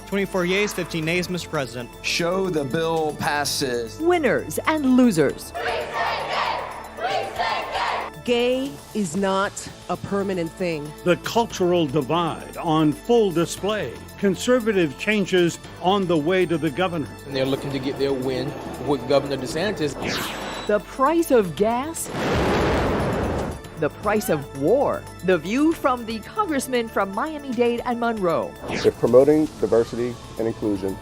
24 yeas, 15 nays, Mr. President. Show the bill passes. Winners and losers. Gay is not a permanent thing. The cultural divide on full display. Conservative changes on the way to the governor. And they're looking to get their win with Governor DeSantis. The price of gas. The price of war. The view from the congressman from Miami-Dade and Monroe. If promoting diversity and inclusion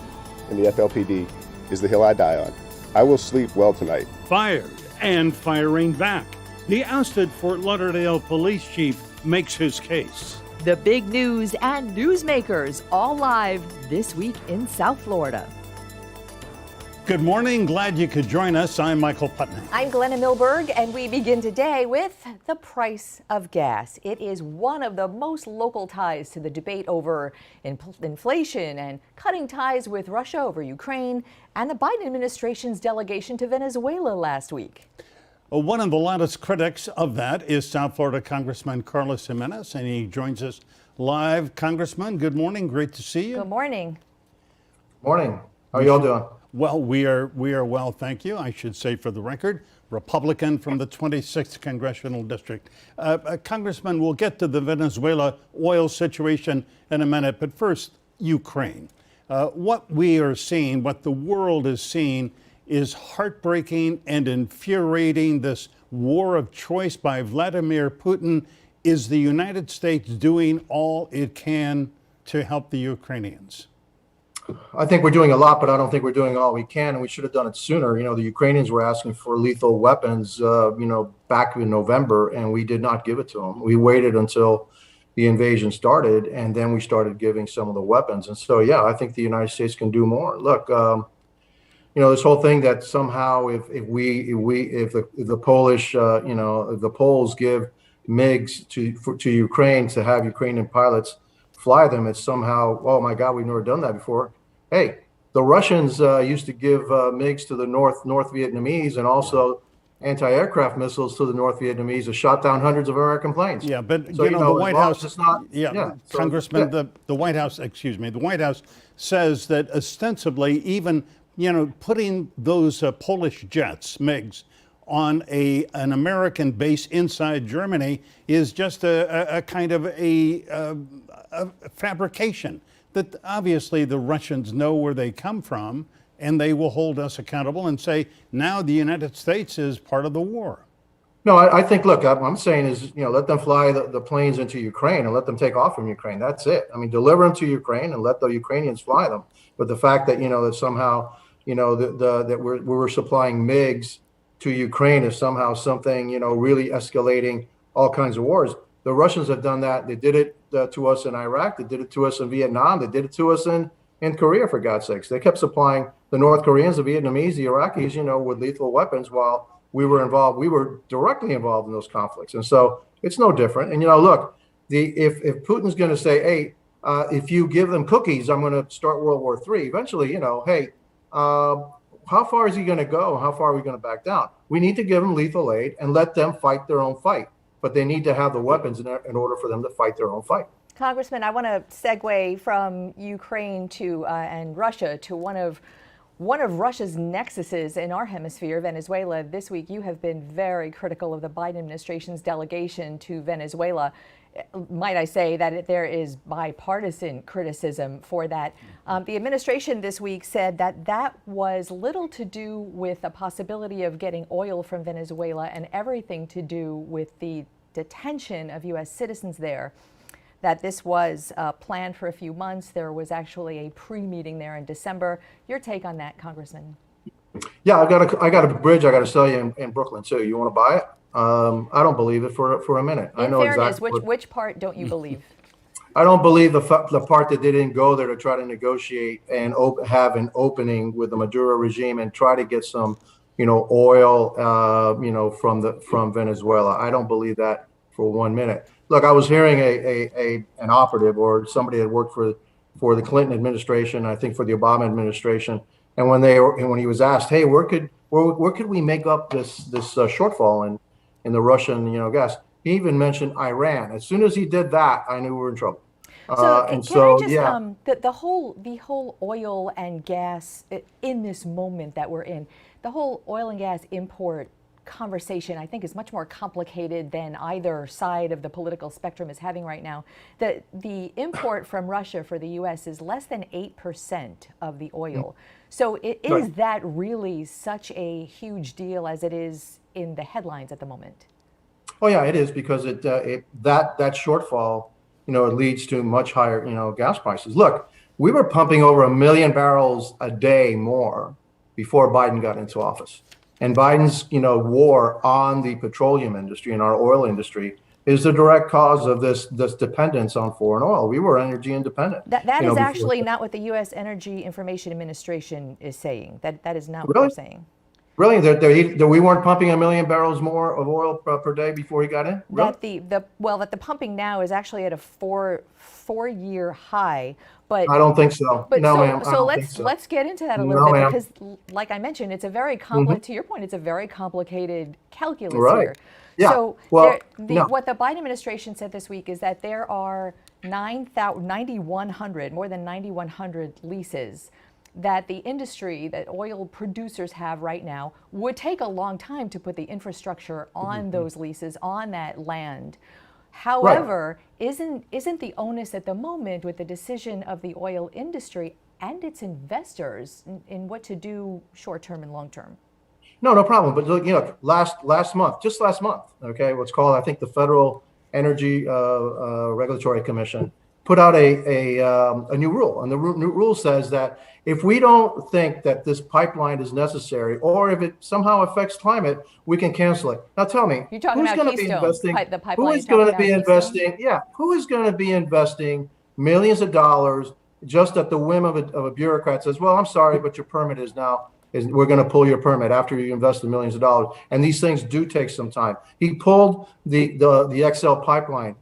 in the FLPD is the hill I die on, I will sleep well tonight. Fired and firing back. The ousted Fort Lauderdale police chief makes his case. The big news and newsmakers all live this week in South Florida. Good morning. Glad you could join us. I'm Michael Putney. I'm Glenna Milberg, and we begin today with the price of gas. It is one of the most local ties to the debate over inflation and cutting ties with Russia over Ukraine and the Biden administration's delegation to Venezuela last week. One of the loudest critics of that is South Florida Congressman Carlos Jimenez, and he joins us live. Congressman, good morning. Great to see you. Good morning. Morning. How are you all doing? Well, we are well, thank you. I should say, for the record, Republican from the 26th Congressional District. Congressman, we'll get to the Venezuela oil situation in a minute, but first, Ukraine. What we are seeing, what the world is seeing, is heartbreaking and infuriating. This war of choice by Vladimir Putin. Is the United States doing all it can to help the Ukrainians? I think we're doing a lot, but I don't think we're doing all we can, and we should have done it sooner. You know, the Ukrainians were asking for lethal weapons, back in November, and we did not give it to them. We waited until the invasion started, and then we started giving some of the weapons. And so, yeah, I think the United States can do more. Look, this whole thing that somehow if the Polish, if the Poles give MiGs to Ukraine to have Ukrainian pilots fly them, it's somehow, oh my God, we've never done that before. Hey, the Russians used to give MiGs to the North Vietnamese and also anti-aircraft missiles to the North Vietnamese that shot down hundreds of American planes. Yeah, but so, the White House, Congressman, yeah. the White House, the White House says that ostensibly even putting those Polish jets, MiGs, on an American base inside Germany is just a kind of a fabrication. That obviously the Russians know where they come from, and they will hold us accountable and say, now the United States is part of the war. No, I think, look, I'm saying is, let them fly the planes into Ukraine and let them take off from Ukraine. That's it. I mean, deliver them to Ukraine and let the Ukrainians fly them. But the fact that, that somehow, that we're supplying MiGs to Ukraine is somehow something, really escalating all kinds of wars. The Russians have done that. They did it to us in Iraq. They did it to us in Vietnam. They did it to us in Korea, for God's sakes. They kept supplying the North Koreans, the Vietnamese, the Iraqis, with lethal weapons while we were involved. We were directly involved in those conflicts. And so it's no different. And, look, if Putin's going to say, hey, if you give them cookies, I'm going to start World War III. Eventually, hey, how far is he going to go? How far are we going to back down? We need to give them lethal aid and let them fight their own fight. But they need to have the weapons in order for them to fight their own fight. Congressman, I want to segue from Ukraine to and Russia to one of Russia's nexuses in our hemisphere, Venezuela. This week, you have been very critical of the Biden administration's delegation to Venezuela. Might I say that there is bipartisan criticism for that. The administration this week said that was little to do with the possibility of getting oil from Venezuela and everything to do with the detention of U.S. citizens there, that this was planned for a few months. There was actually a pre-meeting there in December. Your take on that, Congressman? Yeah, I got a bridge I got to sell you in Brooklyn, too. You want to buy it? I don't believe it for a minute. In fairness, which part don't you believe? I don't believe the part that they didn't go there to try to negotiate and have an opening with the Maduro regime and try to get some, oil, from Venezuela. I don't believe that for 1 minute. Look, I was hearing an operative or somebody that worked for the Clinton administration, I think for the Obama administration, and when he was asked, hey, where could we make up this shortfall in the Russian gas? He even mentioned Iran. As soon as he did that, I knew we were in trouble. So And can I so, just yeah. the whole oil and gas in this moment that we're in, the whole oil and gas import conversation, I think, is much more complicated than either side of the political spectrum is having right now. The import from Russia for the U.S. is less than 8% of the oil. So is that really such a huge deal as it is in the headlines at the moment? Oh yeah, it is, because that shortfall, it leads to much higher, gas prices. Look, we were pumping over 1 million barrels a day more before Biden got into office. And Biden's, war on the petroleum industry and our oil industry is the direct cause of this dependence on foreign oil. We were energy independent. That is actually not what the U.S. Energy Information Administration is saying. That is not what they're saying. Really? We weren't pumping 1 million barrels more of oil per day before he got in? Really? That the pumping now is actually at a four-year high. But I don't think so. But no, so, ma'am. so let's get into that a little bit, because, like I mentioned, it's a very to your point, it's a very complicated calculus here. Yeah. So well, what the Biden administration said this week is that there are 9,100, more than 9,100 leases that the industry, that oil producers have right now, would take a long time to put the infrastructure on those leases, on that land. However, isn't the onus at the moment with the decision of the oil industry and its investors in what to do short term and long term? No problem. But last month, okay, what's called, I think, the Federal Energy Regulatory Commission put out a new rule, and the new rule says that if we don't think that this pipeline is necessary, or if it somehow affects climate, we can cancel it. Now tell me, you're talking who's about going to be investing? the pipeline. Who is going to be investing? Yeah, who is going to be investing millions of dollars just at the whim of a bureaucrat says, well, I'm sorry, but your permit is now. We're going to pull your permit after you invest the millions of dollars, and these things do take some time. He pulled the XL pipeline,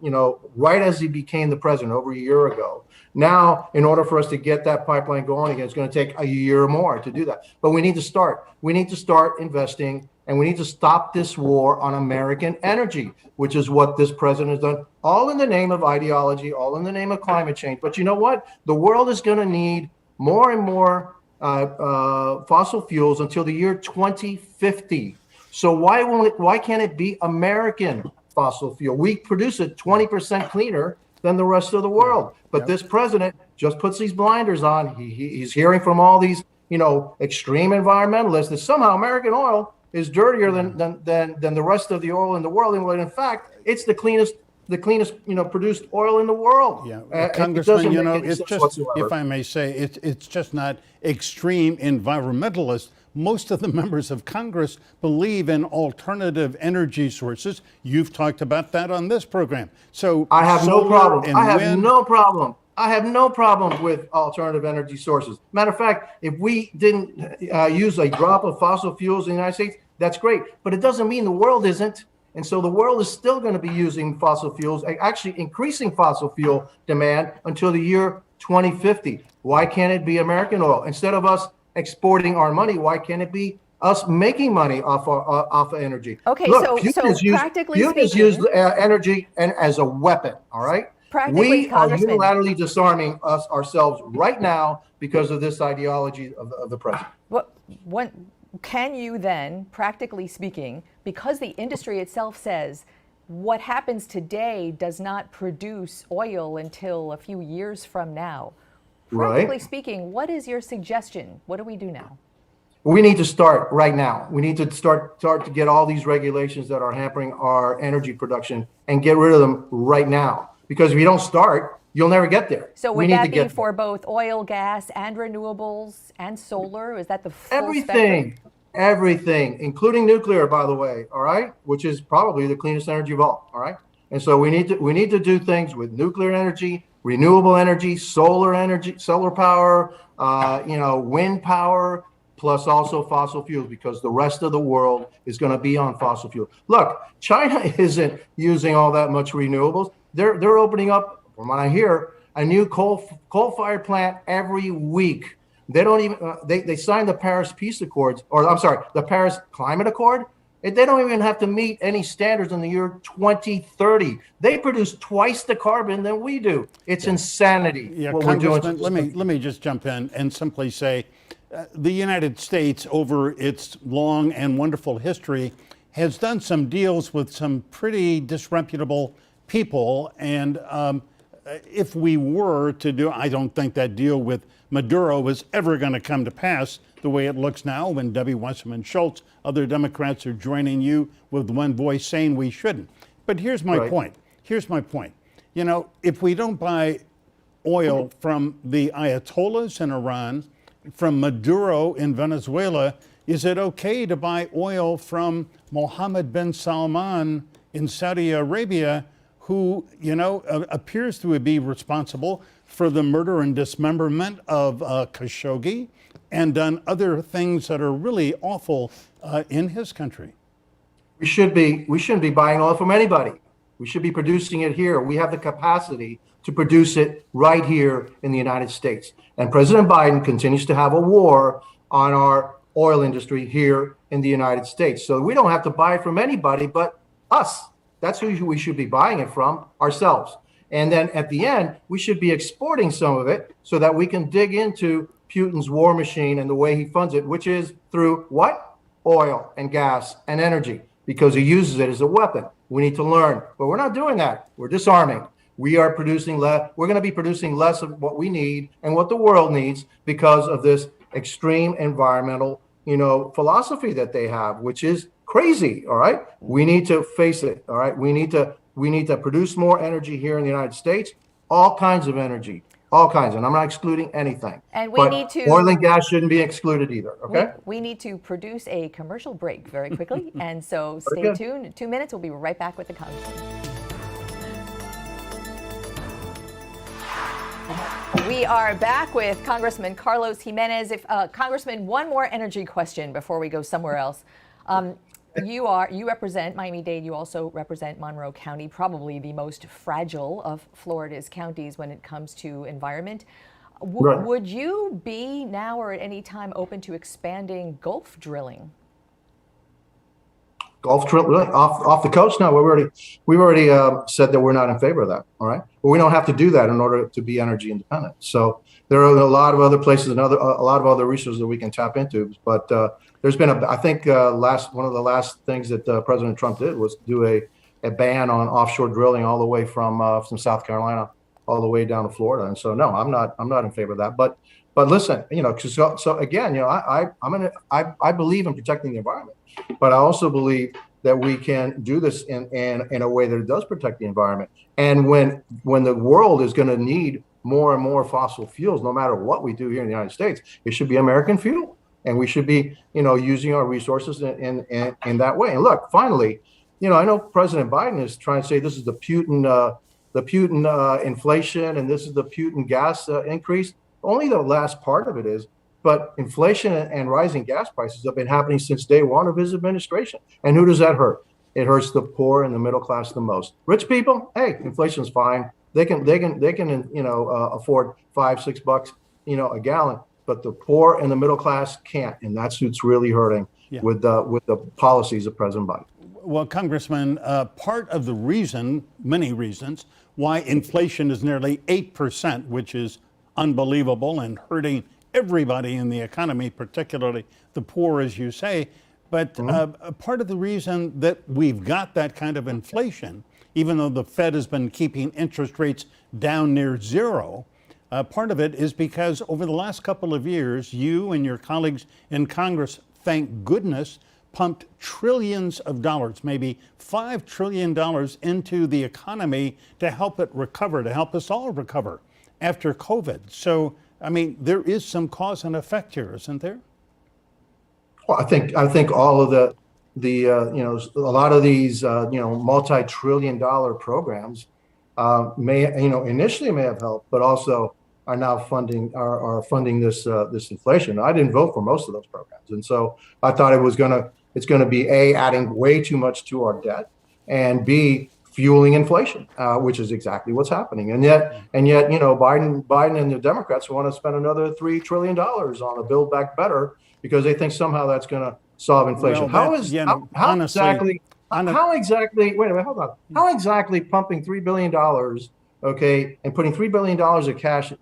right as he became the president over a year ago. Now, in order for us to get that pipeline going again, it's going to take a year more to do that. But we need to start. We need to start investing, and we need to stop this war on American energy, which is what this president has done, all in the name of ideology, all in the name of climate change. But you know what? The world is going to need more and more fossil fuels until the year 2050. So why can't it be American fossil fuel? We produce it 20% cleaner than the rest of the world. But this president just puts these blinders on. He's hearing from all these, extreme environmentalists that somehow American oil is dirtier than the rest of the oil in the world. And when in fact, it's the cleanest, produced oil in the world. Yeah, Congressman, it's just, whatsoever. If I may say, it's just not extreme environmentalists. Most of the members of Congress believe in alternative energy sources. You've talked about that on this program. So I have no problem. I have no problem. I have no problem with alternative energy sources. Matter of fact, if we didn't use a drop of fossil fuels in the United States, that's great. But it doesn't mean the world isn't. And so the world is still going to be using fossil fuels, actually increasing fossil fuel demand until the year 2050. Why can't it be American oil? Instead of us exporting our money, why can't it be us making money off of energy? Okay, look, so practically speaking, Putin has used energy as a weapon, all right? We are unilaterally disarming ourselves right now because of this ideology of the president. What can you then, practically speaking, because the industry itself says what happens today does not produce oil until a few years from now, practically speaking, what is your suggestion? What do we do now? We need to start right now. We need to start to get all these regulations that are hampering our energy production and get rid of them right now. Because if you don't start, you'll never get there. So would that be for both oil, gas, and renewables and solar? Is that the full spectrum? Everything, including nuclear, by the way, all right, which is probably the cleanest energy of all, all right? And so we need to do things with nuclear energy, renewable energy, solar power, wind power, plus also fossil fuels, because the rest of the world is going to be on fossil fuel. Look, China isn't using all that much renewables. They're opening up, from what I hear, a new coal-fired plant every week. They don't even they signed the Paris Peace Accords, or I'm sorry, the Paris Climate Accord, They don't even have to meet any standards in the year 2030. They produce twice the carbon than we do. It's insanity Yeah, what we're doing. Congressman, let me just jump in and simply say, the United States, over its long and wonderful history, has done some deals with some pretty disreputable people. And if we were to do, I don't think that deal with Maduro is ever going to come to pass the way it looks now, when Debbie Wasserman Schultz, other Democrats are joining you with one voice saying we shouldn't. But here's my point. Here's my point. You know, if we don't buy oil from the Ayatollahs in Iran, from Maduro in Venezuela, is it okay to buy oil from Mohammed bin Salman in Saudi Arabia, who, you know, appears to be responsible for the murder and dismemberment of Khashoggi and done other things that are really awful in his country? We shouldn't be buying oil from anybody. We should be producing it here. We have the capacity to produce it right here in the United States. And President Biden continues to have a war on our oil industry here in the United States. So we don't have to buy it from anybody but us. That's who we should be buying it from, ourselves. And then at the end, we should be exporting some of it so that we can dig into Putin's war machine and the way he funds it, which is through what? Oil and gas and energy, because he uses it as a weapon. We need to learn, but we're not doing that. We're disarming. We are producing less. We're going to be producing less of what we need and what the world needs because of this extreme environmental, philosophy that they have, which is crazy. All right. We need to face it. All right. We need to produce more energy here in the United States, all kinds of energy. All kinds, and I'm not excluding anything. And we need to. Oil and gas shouldn't be excluded either. Okay. We need to produce a commercial break very quickly, and so stay tuned. 2 minutes. We'll be right back with the Congressman. We are back with Congressman Carlos Jimenez. Congressman, one more energy question before we go somewhere else. You represent Miami-Dade. You also represent Monroe County, probably the most fragile of Florida's counties when it comes to environment. Right. Would you be now or at any time open to expanding Gulf drilling? Gulf drilling, really? Off the coast? No, we've already said that we're not in favor of that. All right, but we don't have to do that in order to be energy independent. So there are a lot of other places and a lot of other resources that we can tap into. But there's been one of the last things that President Trump did was do a ban on offshore drilling all the way from South Carolina all the way down to Florida. And so no, I'm not in favor of that. But listen, so again, I believe in protecting the environment, but I also believe that we can do this in a way that it does protect the environment. And when the world is going to need more and more fossil fuels, no matter what we do here in the United States, it should be American fuel. And we should be, using our resources in that way. And look, finally, I know President Biden is trying to say this is the Putin inflation and this is the Putin gas increase. Only the last part of it is, but inflation and rising gas prices have been happening since day one of his administration. And who does that hurt? It hurts the poor and the middle class the most. Rich people, hey, inflation's fine. They can afford $5-6 a gallon. But the poor and the middle class can't, and that's who's really hurting with the policies of President Biden. Well, Congressman, part of the reason, many reasons, why inflation is nearly 8%, which is unbelievable and hurting everybody in the economy, particularly the poor, as you say. But part of the reason that we've got that kind of inflation, even though the Fed has been keeping interest rates down near zero, part of it is because over the last couple of years, you and your colleagues in Congress, thank goodness, pumped trillions of dollars, maybe $5 trillion into the economy to help it recover, to help us all recover after COVID. So, I mean, there is some cause and effect here, isn't there? Well, I think all of a lot of these, multi-trillion-dollar programs initially may have helped, but also are now funding this inflation. I didn't vote for most of those programs, and so I thought it's going to be A, adding way too much to our debt, and B, fueling inflation, which is exactly what's happening. And yet, Biden and the Democrats want to spend another $3 trillion on a Build Back Better, because they think somehow that's going to solve inflation. Well, How honestly, exactly? Wait a minute, hold on. How exactly pumping $3 billion, okay, and putting $3 billion of cash,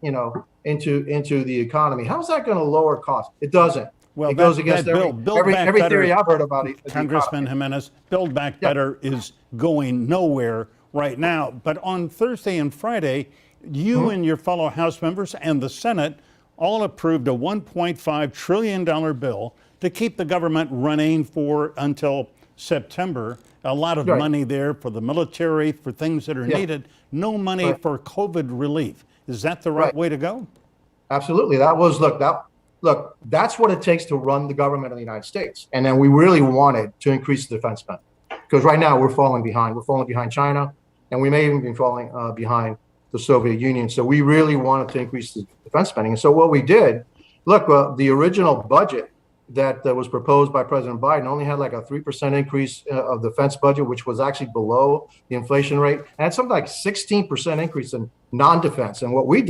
into the economy? How is that going to lower costs? It doesn't. Well, it goes against every theory I've heard about it. Congressman Jimenez, Build Back Better is going nowhere right now. But on Thursday and Friday, you and your fellow House members and the Senate all approved a $1.5 trillion bill to keep the government running for until September. A lot of money there for the military, for things that are needed. No money for COVID relief. Is that the right way to go? Absolutely. Look, that's what it takes to run the government of the United States. And then we really wanted to increase the defense spend, because right now we're falling behind. We're falling behind China, and we may even be falling behind the Soviet Union. So we really wanted to increase the defense spending. And so what we did, the original budget that was proposed by President Biden only had like a 3% increase of the defense budget, which was actually below the inflation rate, and had something like 16% increase in non-defense. And what we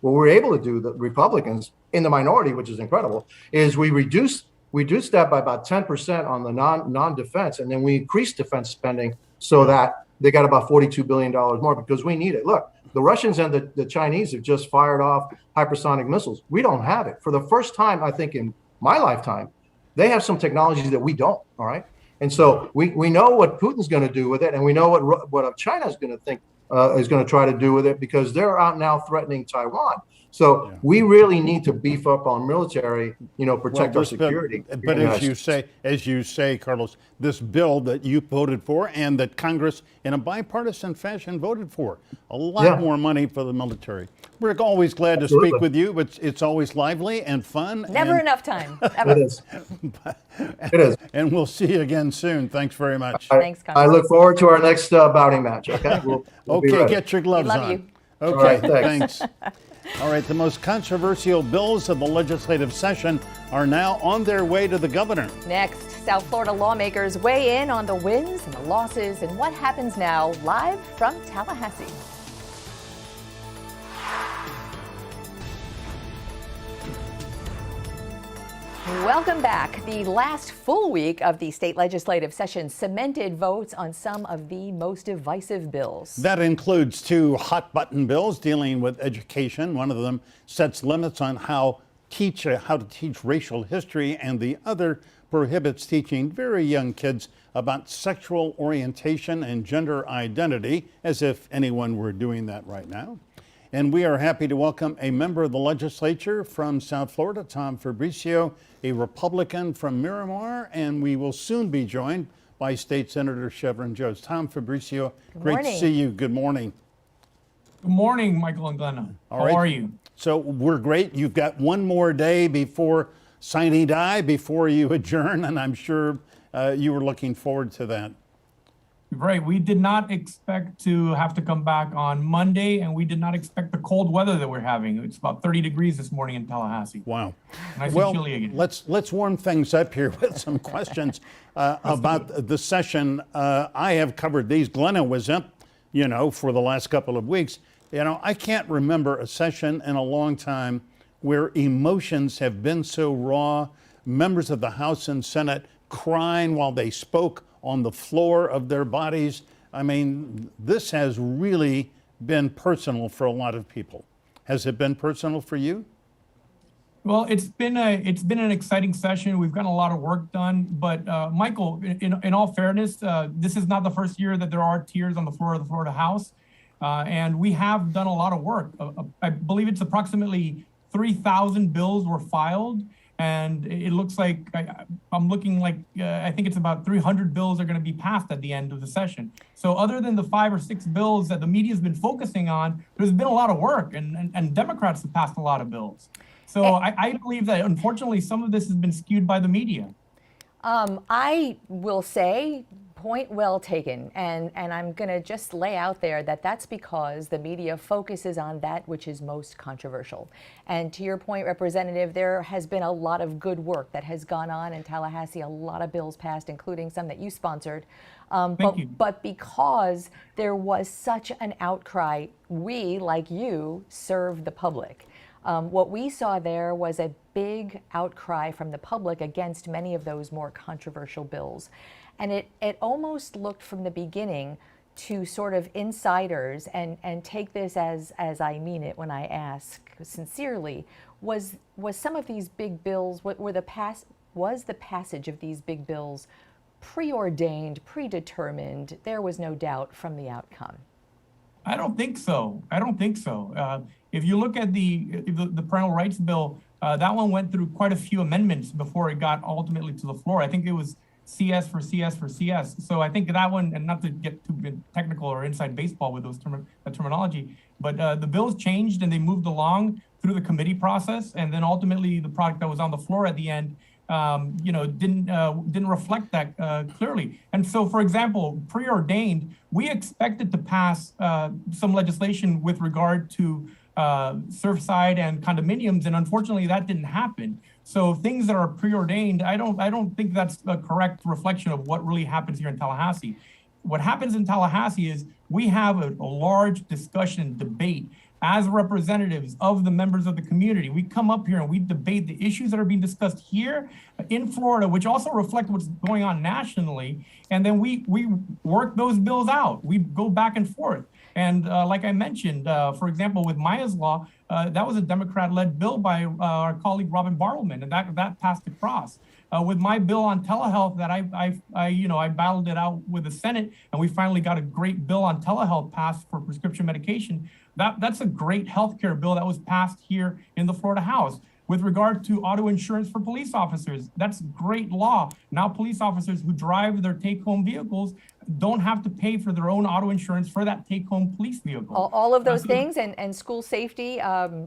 were able to do, the Republicans in the minority, which is incredible, is we reduced that by about 10% on the non-defense, and then we increased defense spending so that they got about $42 billion more, because we need it. Look, the Russians and the Chinese have just fired off hypersonic missiles. We don't have it. For the first time, I think, in my lifetime, they have some technologies that we don't, all right? And so we know what Putin's going to do with it, and we know what China is going to think is going to try to do with it, because they're out now threatening Taiwan. So we really need to beef up on military, protect our security. But as you say, Carlos, this bill that you voted for and that Congress in a bipartisan fashion voted for, a lot more money for the military. We're always glad to speak with you. It's always lively and fun. Never enough time. Ever. It is. It is. And we'll see you again soon. Thanks very much. Thanks, I look forward to our next bouting match. Okay. We'll get your gloves on. Love you. Okay. All right, thanks. All right, the most controversial bills of the legislative session are now on their way to the governor. Next, South Florida lawmakers weigh in on the wins and the losses and what happens now, live from Tallahassee. Welcome back. The last full week of the state legislative session cemented votes on some of the most divisive bills. That includes two hot-button bills dealing with education. One of them sets limits on how to teach racial history, and the other prohibits teaching very young kids about sexual orientation and gender identity, as if anyone were doing that right now. And we are happy to welcome a member of the legislature from South Florida, Tom Fabricio, a Republican from Miramar, and we will soon be joined by State Senator Chevron Jones. Tom Fabricio, great to see you. Good morning. Good morning, Michael and Glenna. How are you? So we're great. You've got one more day before sine die, before you adjourn, and I'm sure you were looking forward to that. Right. We did not expect to have to come back on Monday, and we did not expect the cold weather that we're having. It's about 30 degrees this morning in Tallahassee. Wow. Nice and chilly again. Let's warm things up here with some questions about the session. I have covered these. Glenna was up, for the last couple of weeks. I can't remember a session in a long time where emotions have been so raw. Members of the House and Senate crying while they spoke on the floor of their bodies. I mean, this has really been personal for a lot of people. Has it been personal for you? Well, it's been an exciting session. We've gotten a lot of work done. But Michael, in all fairness, this is not the first year that there are tears on the floor of the Florida House. And we have done a lot of work. I believe it's approximately 3,000 bills were filed. And it looks like I'm looking like I think it's about 300 bills are going to be passed at the end of the session. So other than the 5 or 6 bills that the media has been focusing on, there's been a lot of work, and Democrats have passed a lot of bills. So I believe that unfortunately some of this has been skewed by the media. I will say, point well taken, and I'm going to just lay out there that that's because the media focuses on that which is most controversial. And to your point, Representative, there has been a lot of good work that has gone on in Tallahassee, a lot of bills passed, including some that you sponsored. But because there was such an outcry, we, like you, serve the public. What we saw there was a big outcry from the public against many of those more controversial bills. And it almost looked from the beginning to sort of insiders, and take this as I mean it when I ask sincerely, was some of these big bills, was the passage of these big bills preordained, predetermined? There was no doubt from the outcome. I don't think so. If you look at the parental rights bill, that one went through quite a few amendments before it got ultimately to the floor. I think it was CS for CS for CS. So I think that one, and not to get too technical or inside baseball with those terminology, but the bills changed and they moved along through the committee process, and then ultimately the product that was on the floor at the end, didn't reflect that clearly. And so, for example, preordained, we expected to pass some legislation with regard to Surfside and condominiums, and unfortunately that didn't happen. So things that are preordained, I don't think that's a correct reflection of what really happens here in Tallahassee. What happens in Tallahassee is we have a large discussion, debate as representatives of the members of the community. We come up here and we debate the issues that are being discussed here in Florida, which also reflect what's going on nationally. And then we work those bills out. We go back and forth. And like I mentioned, for example, with Maya's law, that was a Democrat-led bill by our colleague Robin Bartleman, and that passed across. With my bill on telehealth that I battled it out with the Senate, and we finally got a great bill on telehealth passed for prescription medication. That's a great healthcare bill that was passed here in the Florida House. With regard to auto insurance for police officers, that's great law. Now police officers who drive their take-home vehicles don't have to pay for their own auto insurance for that take-home police vehicle. All of those things, and school safety,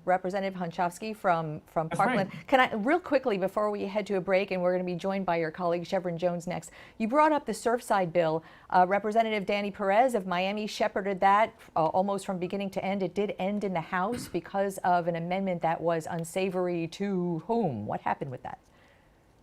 Representative Honchovsky from Parkland. Right. Can I, real quickly, before we head to a break, and we're going to be joined by your colleague Chevron Jones next, you brought up the Surfside bill. Representative Danny Perez of Miami shepherded that almost from beginning to end. It did end in the House because of an amendment that was unsavory to whom? What happened with that?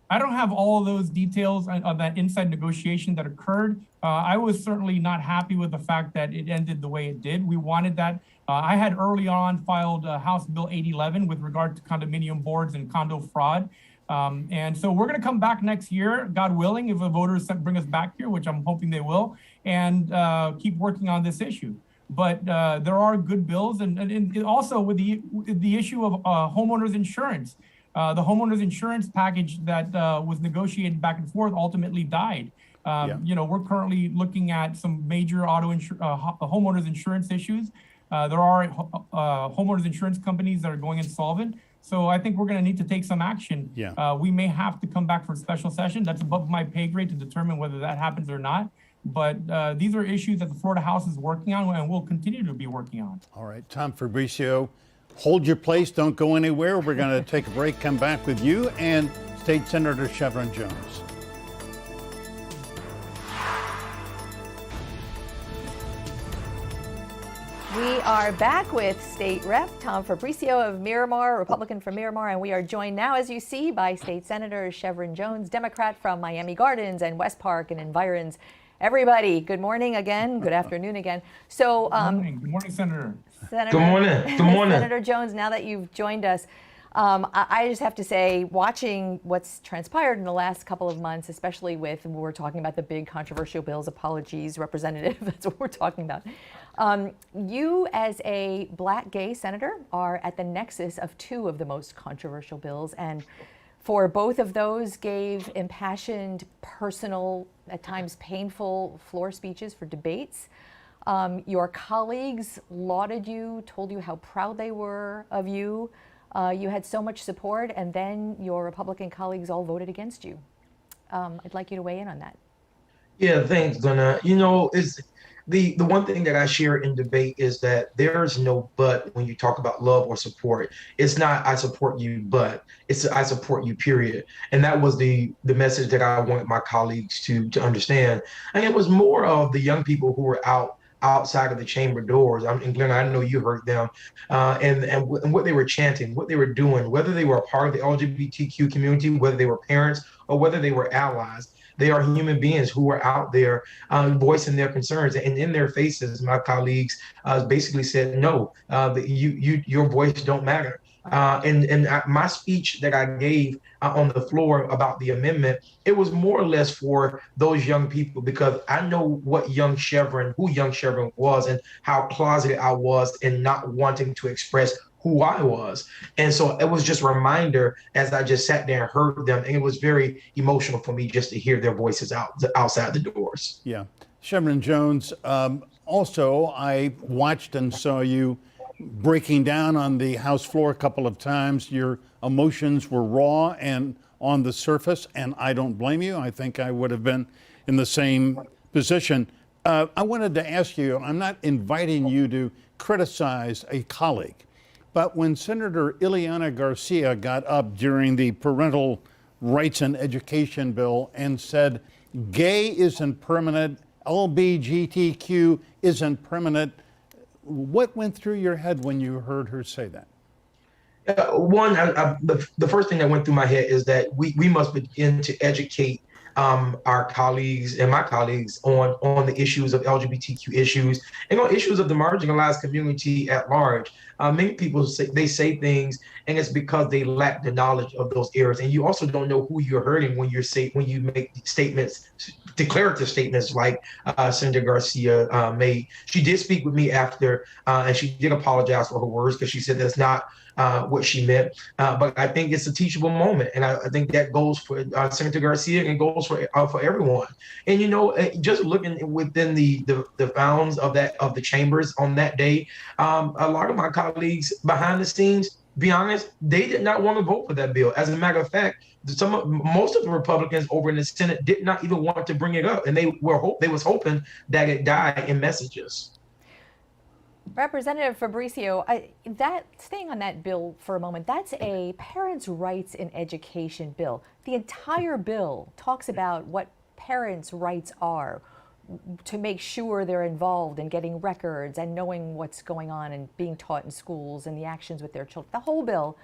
I don't have all of those details of that inside negotiation that occurred. I was certainly not happy with the fact that it ended the way it did. We wanted that. I had early on filed House Bill 811 with regard to condominium boards and condo fraud. And so we're going to come back next year, God willing, if the voters bring us back here, which I'm hoping they will, and keep working on this issue. But there are good bills, and also with the issue of homeowners insurance. The homeowners insurance package that was negotiated back and forth ultimately died. We're currently looking at some major homeowners insurance issues. There are homeowners insurance companies that are going insolvent. So I think we're going to need to take some action. We may have to come back for a special session. That's above my pay grade to determine whether that happens or not. But these are issues that the Florida House is working on and will continue to be working on. All right, Tom Fabricio, hold your place. Don't go anywhere. We're going to take a break, come back with you and State Senator Chevron Jones. We are back with State Rep Tom Fabricio of Miramar, Republican from Miramar, and we are joined now, as you see, by State Senator Chevron Jones, Democrat from Miami Gardens and West Park and Environs. Everybody, good morning again, good afternoon again. So, Good morning, Senator. Good morning. Good morning. Senator Jones, now that you've joined us, I just have to say, watching what's transpired in the last couple of months, especially with, we're talking about the big controversial bills, apologies, Representative, that's what we're talking about. You, as a Black gay senator, are at the nexus of two of the most controversial bills, and for both of those gave impassioned, personal, at times painful floor speeches for debates. Your colleagues lauded you, told you how proud they were of you. You had so much support, and then your Republican colleagues all voted against you. I'd like you to weigh in on that. Yeah, thanks, Glenna. It's the one thing that I share in debate is that there's no but when you talk about love or support. It's not I support you, but it's I support you, period. And that was the message that I wanted my colleagues to understand. And it was more of the young people who were outside of the chamber doors. And Glenna, I know you heard them, and what they were chanting, what they were doing, whether they were a part of the LGBTQ community, whether they were parents or whether they were allies. They are human beings who are out there voicing their concerns, and in their faces, my colleagues basically said, "No, your voice don't matter." My speech that I gave on the floor about the amendment, it was more or less for those young people, because I know who young Chevron was, and how closeted I was in not wanting to express who I was. And so it was just a reminder as I just sat there and heard them. And it was very emotional for me just to hear their voices outside the doors. Yeah. Chevron Jones, also, I watched and saw you breaking down on the House floor a couple of times. Your emotions were raw and on the surface, and I don't blame you. I think I would have been in the same position. I wanted to ask you, I'm not inviting you to criticize a colleague, but when Senator Ileana Garcia got up during the Parental Rights and Education bill and said, gay isn't permanent, LGBTQ isn't permanent, what went through your head when you heard her say that? The first thing that went through my head is that we must begin to educate our colleagues and my colleagues on the issues of LGBTQ issues and on issues of the marginalized community at large. Many people say things, and it's because they lack the knowledge of those areas. And you also don't know who you're hurting when you make statements, declarative statements like Senator Garcia made. She did speak with me after, and she did apologize for her words, because she said that's not what she meant. But I think it's a teachable moment, and I think that goes for Senator Garcia and goes for everyone. And just looking within the bounds of the chambers on that day, a lot of my colleagues behind the scenes, be honest, they did not want to vote for that bill. As a matter of fact, most of the Republicans over in the Senate did not even want to bring it up, and they was hoping that it died in messages. Representative Fabricio, staying on that bill for a moment, that's a parents' rights in education bill. The entire bill talks about what parents' rights are, to make sure they're involved in getting records and knowing what's going on and being taught in schools and the actions with their children, the whole bill,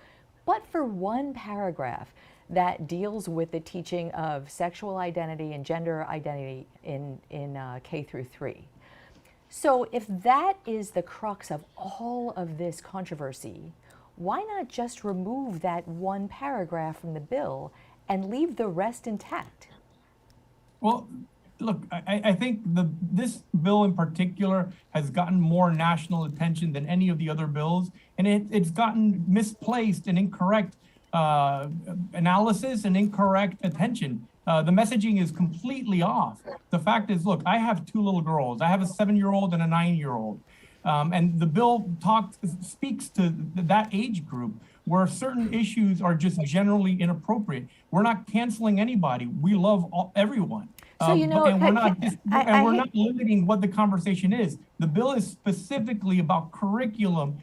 but for one paragraph that deals with the teaching of sexual identity and gender identity in K through 3. So if that is the crux of all of this controversy, why not just remove that one paragraph from the bill and leave the rest intact? Well, look, I think this bill in particular has gotten more national attention than any of the other bills, and it's gotten misplaced and incorrect analysis and incorrect attention. The messaging is completely off. The fact is, look, I have two little girls. I have a 7-year-old and a 9-year-old. And the bill speaks to that age group where certain issues are just generally inappropriate. We're not canceling anybody. We love everyone. So, and we're not limiting what the conversation is. The bill is specifically about curriculum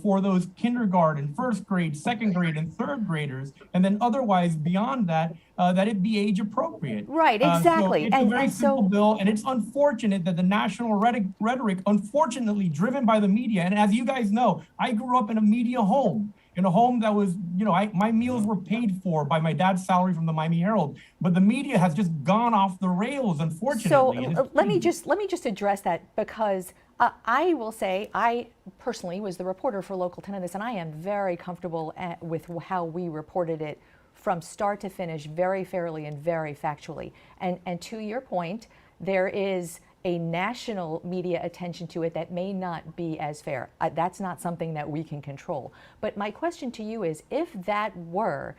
for those kindergarten, first grade, second grade, and third graders, and then otherwise beyond that, that it be age appropriate. Right, exactly. So it's a very simple bill, and it's unfortunate that the national rhetoric, unfortunately driven by the media, and as you guys know, I grew up in a media home. In a home that was, my meals were paid for by my dad's salary from the Miami Herald, but the media has just gone off the rails, unfortunately. So let me just address that, because I will say I personally was the reporter for Local 10 on this, and I am very comfortable with how we reported it from start to finish, very fairly and very factually. And to your point, there is a national media attention to it that may not be as fair. That's not something that we can control. But my question to you is, if that were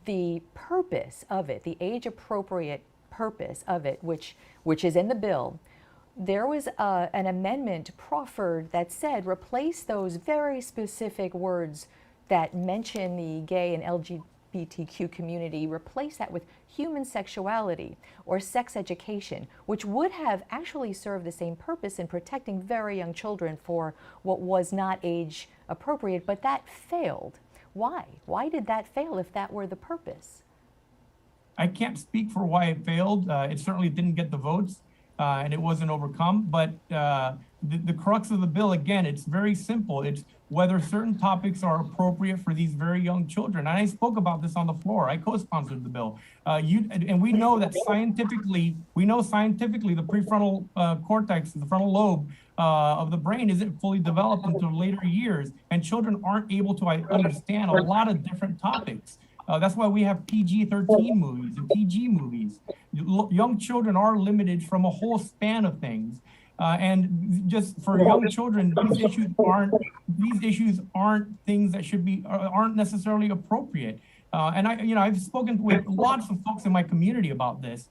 the purpose of it, the age-appropriate purpose of it, which is in the bill, there was an amendment proffered that said replace those very specific words that mention the gay and LGBTQ community, replace that with human sexuality or sex education, which would have actually served the same purpose in protecting very young children for what was not age appropriate, but that failed. Why? Why did that fail if that were the purpose? I can't speak for why it failed. It certainly didn't get the votes. And it wasn't overcome, but the crux of the bill, again, it's very simple. It's whether certain topics are appropriate for these very young children. And I spoke about this on the floor. I co-sponsored the bill. And we know that scientifically, the prefrontal cortex, the frontal lobe of the brain isn't fully developed until later years, and children aren't able to understand a lot of different topics. That's why we have PG-13 movies and PG movies. Young children are limited from a whole span of things. And just for young children, these issues aren't things that aren't necessarily appropriate. And I've spoken with lots of folks in my community about this.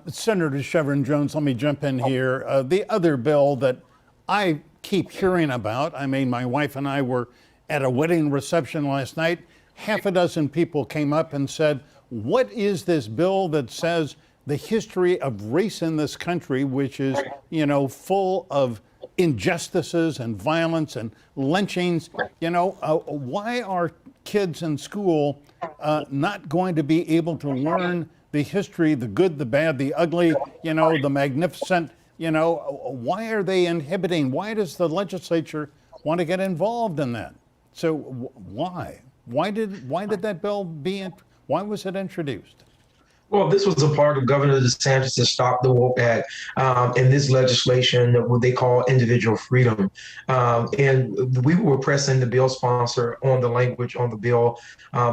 Senator Shevrin-Jones, let me jump in here. The other bill that I keep hearing about, I mean, my wife and I were at a wedding reception last night. Half a dozen people came up and said, what is this bill that says the history of race in this country, which is, full of injustices and violence and lynchings? Why are kids in school not going to be able to learn the history, the good, the bad, the ugly, the magnificent? Why are they inhibiting? Why does the legislature want to get involved in that? So why? Why did that bill why was it introduced? Well, this was a part of Governor DeSantis to stop the Woke Act in this legislation, what they call individual freedom. And we were pressing the bill sponsor on the language on the bill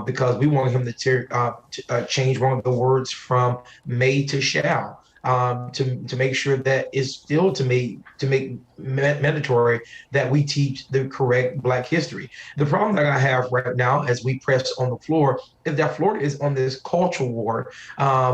because we wanted him to change one of the words from may to shall. To make sure that it's still to make mandatory that we teach the correct Black history. The problem that I have right now as we press on the floor is that Florida is on this cultural war,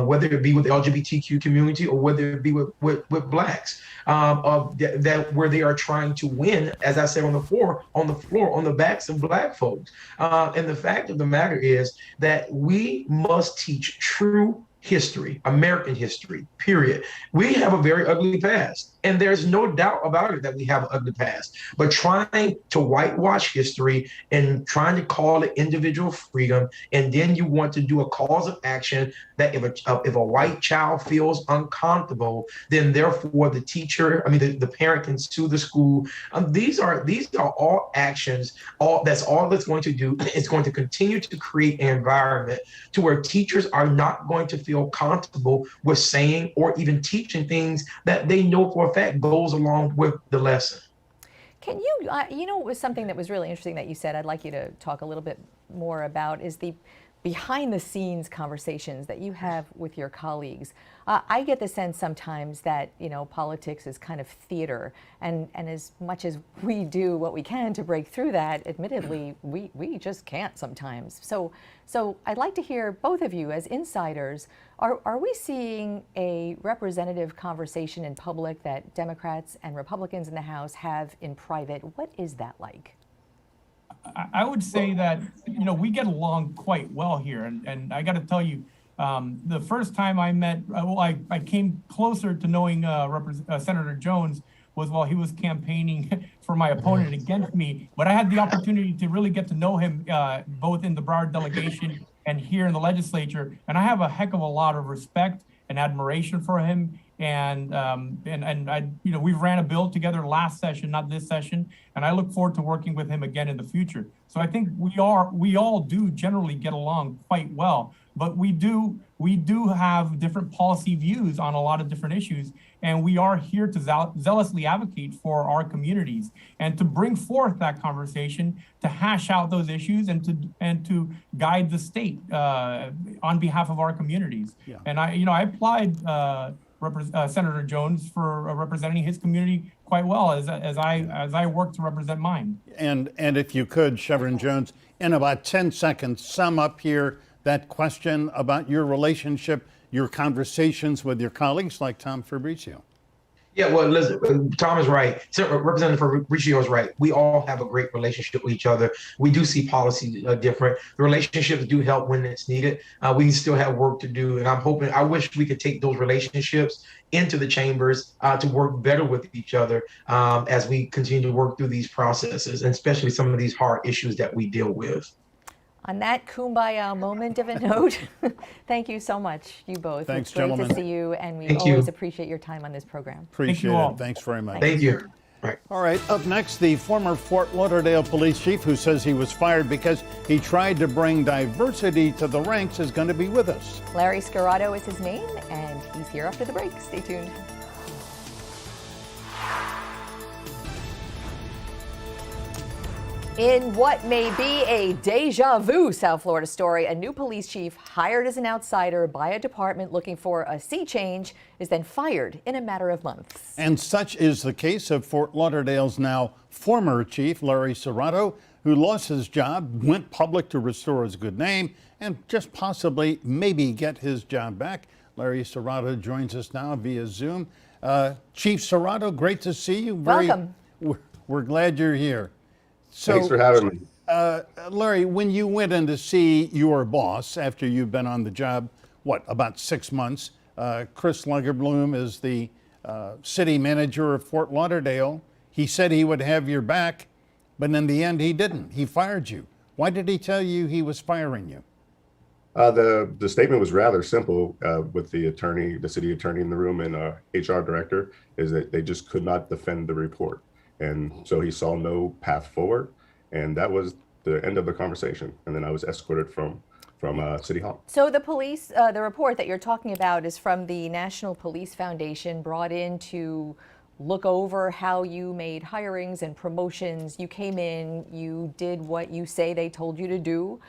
whether it be with the LGBTQ community or whether it be with Blacks, that where they are trying to win, as I said on the backs of Black folks. And the fact of the matter is that we must teach true history, American history, period. We have a very ugly past, and there's no doubt about it that we have an ugly past. But trying to whitewash history and trying to call it individual freedom, and then you want to do a cause of action that if a white child feels uncomfortable, then therefore the parent can sue the school. These are all actions. That's all that's going to do. It's going to continue to create an environment to where teachers are not going to feel comfortable with saying or even teaching things that they know for a fact goes along with the lesson. Can you, it was something that was really interesting that you said, I'd like you to talk a little bit more about, is the behind the scenes conversations that you have with your colleagues. I get the sense sometimes that, politics is kind of theater, and as much as we do what we can to break through that, admittedly, we just can't sometimes. So I'd like to hear both of you as insiders, are we seeing a representative conversation in public that Democrats and Republicans in the House have in private? What is that like? I would say that, we get along quite well here. And I got to tell you, the first time I met, I came closer to knowing Senator Jones was while he was campaigning for my opponent against me. But I had the opportunity to really get to know him both in the Broward delegation and here in the legislature. And I have a heck of a lot of respect and admiration for him. And we ran a bill together last session, not this session, and I look forward to working with him again in the future. So I think we all do generally get along quite well, but we do have different policy views on a lot of different issues, and we are here to zealously advocate for our communities and to bring forth that conversation, to hash out those issues, and to guide the state on behalf of our communities. Yeah. And I applied Senator Jones for representing his community quite well as I work to represent mine. And if you could, Shevrin-Jones, in about 10 seconds, sum up here that question about your relationship, your conversations with your colleagues like Tom Fabricio. Yeah, well, listen, Tom is right. Representative Fabricio is right. We all have a great relationship with each other. We do see policy different. The relationships do help when it's needed. We still have work to do, and I wish we could take those relationships into the chambers to work better with each other as we continue to work through these processes, and especially some of these hard issues that we deal with. On that kumbaya moment of a note, thank you so much, you both. Thanks, it's great gentlemen. to see you, and we Thank always you. appreciate your time on this program. Appreciate all. it. Thanks very much. Thank you. Right. All right, up next, the former Fort Lauderdale police chief who says he was fired because he tried to bring diversity to the ranks is going to be with us. Larry Scarrato is his name, and he's here after the break. Stay tuned. In what may be a deja vu South Florida story, a new police chief hired as an outsider by a department looking for a sea change is then fired in a matter of months. And such is the case of Fort Lauderdale's now former chief, Larry Scarrato, who lost his job, went public to restore his good name, and just possibly maybe get his job back. Larry Scarrato joins us now via Zoom. Chief Scarrato, great to see you. Welcome. We're glad you're here. So, Thanks for having me. Larry, when you went in to see your boss after you've been on the job, about 6 months, Chris Lagerbloom is the city manager of Fort Lauderdale. He said he would have your back, but in the end he didn't. He fired you. Why did he tell you he was firing you? The statement was rather simple with the city attorney in the room and HR director, is that they just could not defend the report. And so he saw no path forward, and that was the end of the conversation. And then I was escorted from City Hall. So the police, the report that you're talking about is from the National Police Foundation, brought in to look over how you made hirings and promotions. You came in, you did what you say they told you to do,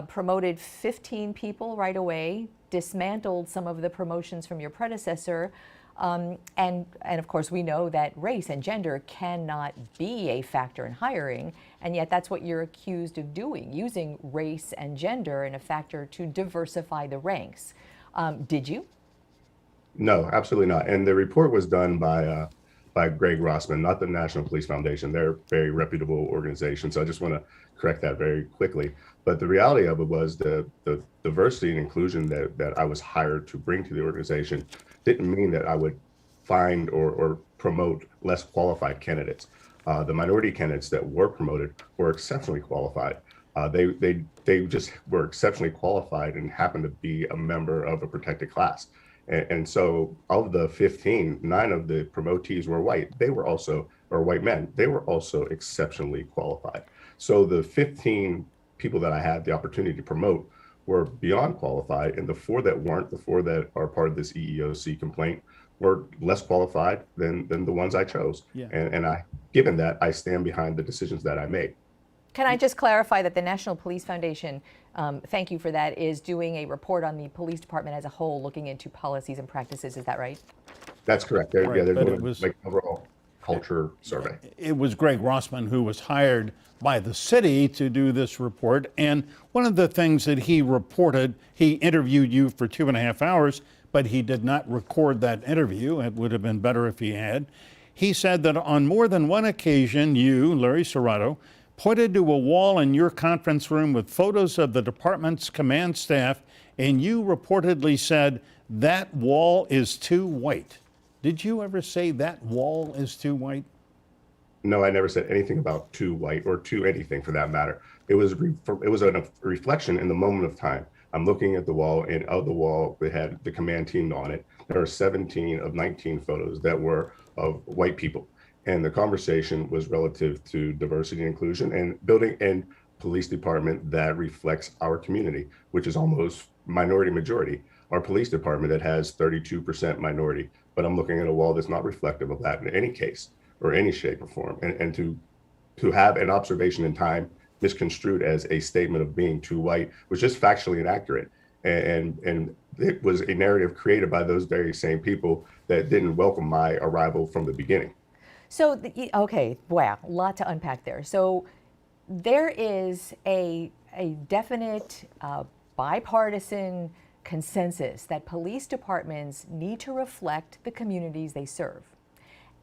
promoted 15 people right away, dismantled some of the promotions from your predecessor. And of course, we know that race and gender cannot be a factor in hiring, and yet that's what you're accused of doing, using race and gender in a factor to diversify the ranks. Did you? No, absolutely not. And the report was done by Greg Rossman, not the National Police Foundation. They're a very reputable organization. So I just want to correct that very quickly. But the reality of it was the diversity and inclusion that I was hired to bring to the organization didn't mean that I would find or promote less qualified candidates. The minority candidates that were promoted were exceptionally qualified. They just were exceptionally qualified and happened to be a member of a protected class. And so of the 15, 9 of the promotees were white. They were also, or white men, they were also exceptionally qualified. So the 15 people that I had the opportunity to promote were beyond qualified, and the 4 that weren't, the 4 that are part of this EEOC complaint, were less qualified than the ones I chose. Yeah. And given that, I stand behind the decisions that I made. Can I just clarify that the National Police Foundation, thank you for that, is doing a report on the police department as a whole, looking into policies and practices. Is that right? That's correct. They're doing like overall culture survey. It was Greg Rossman who was hired by the city to do this report. And one of the things that he reported, he interviewed you for 2.5 hours, but he did not record that interview. It would have been better if he had. He said that on more than one occasion, you, Larry Scarrato, pointed to a wall in your conference room with photos of the department's command staff, and you reportedly said, "That wall is too white." Did you ever say that wall is too white? No, I never said anything about too white or too anything for that matter. It was a reflection in the moment of time. I'm looking at the wall, and of the wall, it had the command team on it. There are 17 of 19 photos that were of white people. And the conversation was relative to diversity and inclusion and building a police department that reflects our community, which is almost minority majority. Our police department that has 32% minority, but I'm looking at a wall that's not reflective of that in any case or any shape or form. And to have an observation in time misconstrued as a statement of being too white was just factually inaccurate. And it was a narrative created by those very same people that didn't welcome my arrival from the beginning. So, okay, wow, a lot to unpack there. So there is a definite bipartisan consensus that police departments need to reflect the communities they serve.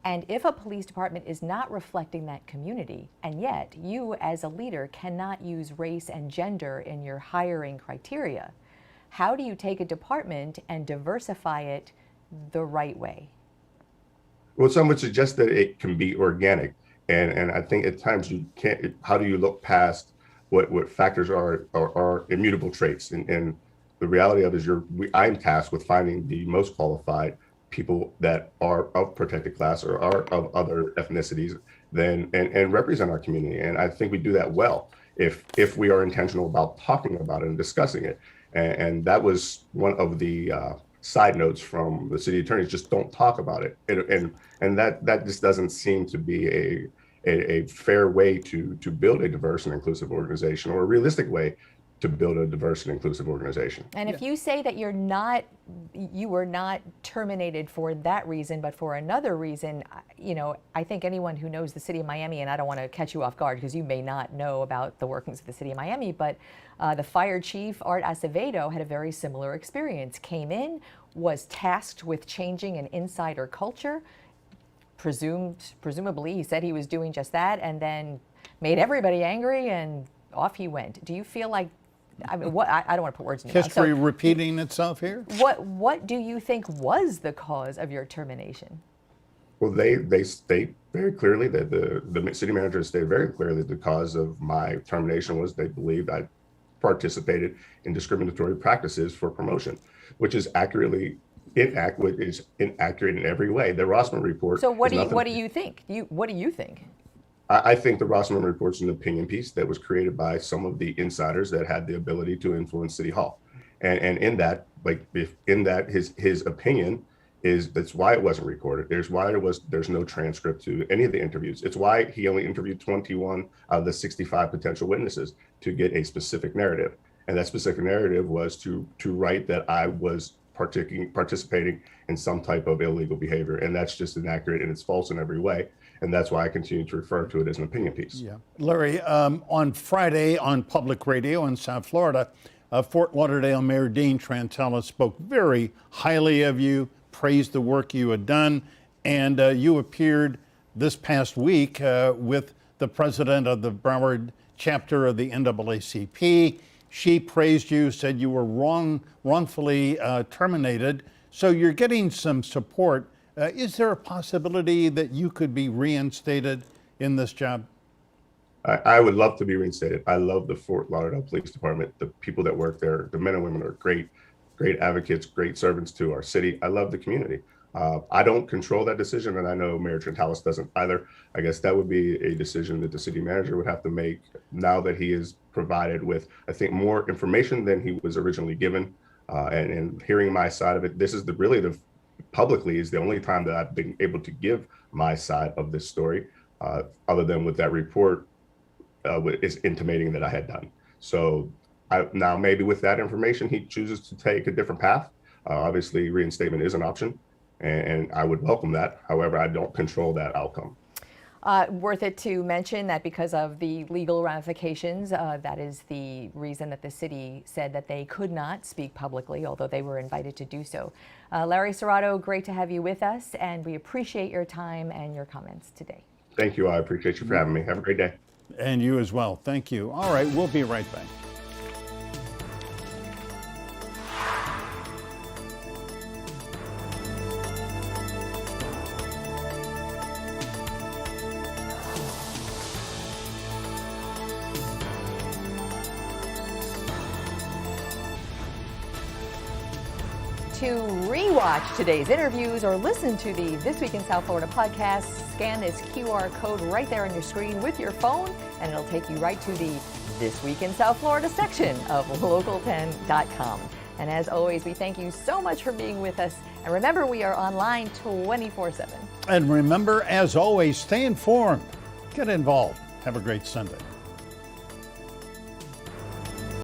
And if a police department is not reflecting that community, and yet you as a leader cannot use race and gender in your hiring criteria, how do you take a department and diversify it the right way? Well, some would suggest that it can be organic. And I think at times you can't, how do you look past what factors are immutable traits. And the reality of it is I'm tasked with finding the most qualified people that are of protected class or are of other ethnicities and represent our community. And I think we do that well if we are intentional about talking about it and discussing it. And that was one of the side notes from the city attorneys: just don't talk about it. And that just doesn't seem to be a fair way to build a diverse and inclusive organization, or a realistic way to build a diverse and inclusive organization. And if you say that you were not terminated for that reason, but for another reason, I think anyone who knows the city of Miami, and I don't want to catch you off guard because you may not know about the workings of the city of Miami, but the fire chief, Art Acevedo, had a very similar experience. Came in, was tasked with changing an insider culture. Presumably, he said he was doing just that, and then made everybody angry, and off he went. Do you feel like, I don't want to put words in your mouth. History repeating itself here? What do you think was the cause of your termination? Well, they state very clearly that the city manager stated very clearly the cause of my termination was they believed I participated in discriminatory practices for promotion, which is inaccurate in every way. The Rossman report. So what do you think? What do you think? I think the Rossman report is an opinion piece that was created by some of the insiders that had the ability to influence City Hall, and in that, his opinion is that's why it wasn't recorded. There's no transcript to any of the interviews. It's why he only interviewed 21 of the 65 potential witnesses to get a specific narrative, and that specific narrative was to write that I was participating in some type of illegal behavior, and that's just inaccurate and it's false in every way. And that's why I continue to refer to it as an opinion piece. Yeah. Larry, on Friday on public radio in South Florida, Fort Lauderdale Mayor Dean Trantella spoke very highly of you, praised the work you had done, and you appeared this past week with the president of the Broward chapter of the NAACP. She praised you, said you were wrongfully terminated. So you're getting some support. Is there a possibility that you could be reinstated in this job? I would love to be reinstated. I love the Fort Lauderdale Police Department. The people that work there, the men and women are great advocates, great servants to our city. I love the community. I don't control that decision, and I know Mayor Trentalis doesn't either. I guess that would be a decision that the city manager would have to make now that he is provided with, I think, more information than he was originally given. And hearing my side of it, this is publicly is the only time that I've been able to give my side of this story, other than with that report is intimating that I had done. So now maybe with that information, he chooses to take a different path. Obviously, reinstatement is an option, and I would welcome that. However, I don't control that outcome. Worth it to mention that because of the legal ramifications, that is the reason that the city said that they could not speak publicly, although they were invited to do so. Larry Serrato, great to have you with us, and we appreciate your time and your comments today. Thank you. I appreciate you for having me. Have a great day. And you as well. Thank you. All right, we'll be right back. To rewatch today's interviews or listen to the This Week in South Florida podcast, scan this QR code right there on your screen with your phone, and it'll take you right to the This Week in South Florida section of local10.com. And as always, we thank you so much for being with us. And remember, we are online 24/7. And remember, as always, stay informed, get involved. Have a great Sunday.